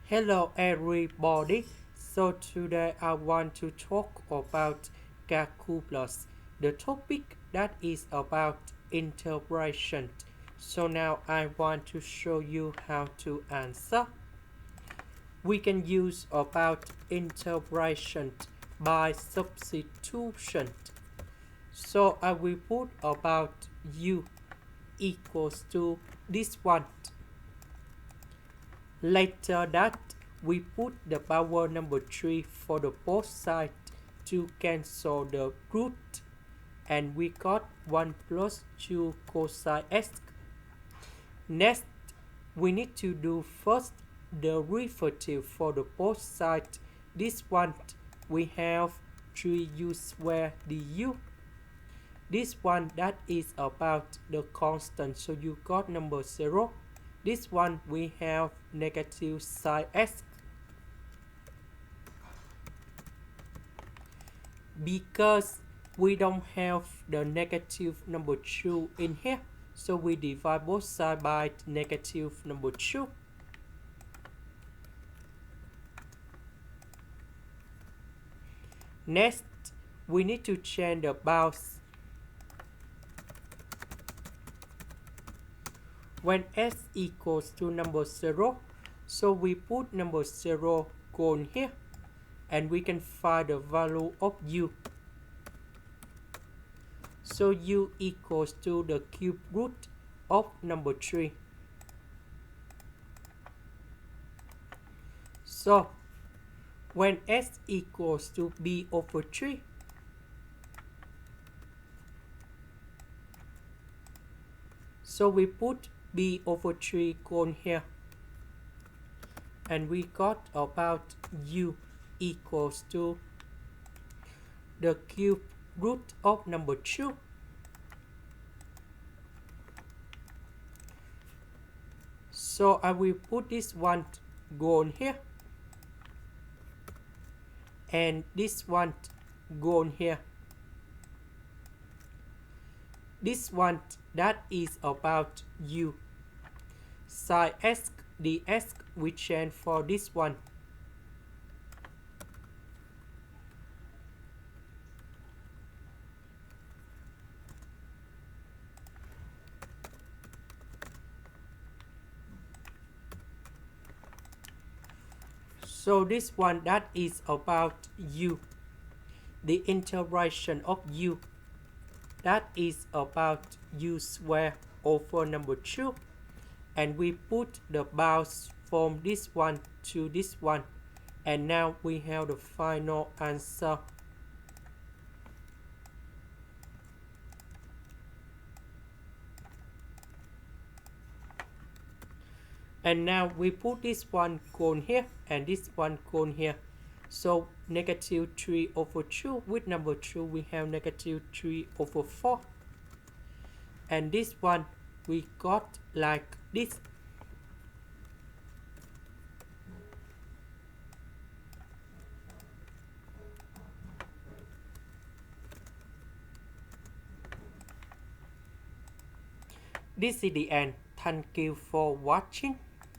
Hello everybody. So today I want to talk about calculus, the topic that is about integration. So now I want to show you how to answer. We can use about integration by substitution. So I will put about u equals to this one. Later that we put the power number 3 for the both sides to cancel the root, and we got 1 plus 2 cosine x. Next, we need to do first the derivative for the both sides. This one we have 3u squared du. This one that is about the constant, so you got number 0. This one we have negative sine x. Because we don't have the negative number 2 in here, so we divide both sides by negative number 2. Next, we need to change the bounds. When s equals to number 0, so we put number 0 gone here, and we can find the value of u. So u equals to the cube root of number 3. So when s equals to b over 3, so we put b over 3 gone here, and we got about u equals to the cube root of number 2. So I will put this one gone here, and this one gone here. This one that is about u. Sine x dx we change for this one. So this one that is about u. The integration of u that is about u squared over number 2, and we put the bounds from this one to this one, and now we have the final answer. And now we put this one cone here and this one cone here. So negative 3 over 2, with number 2 we have negative 3 over 4. And this one we got like this. This is the end. Thank you for watching.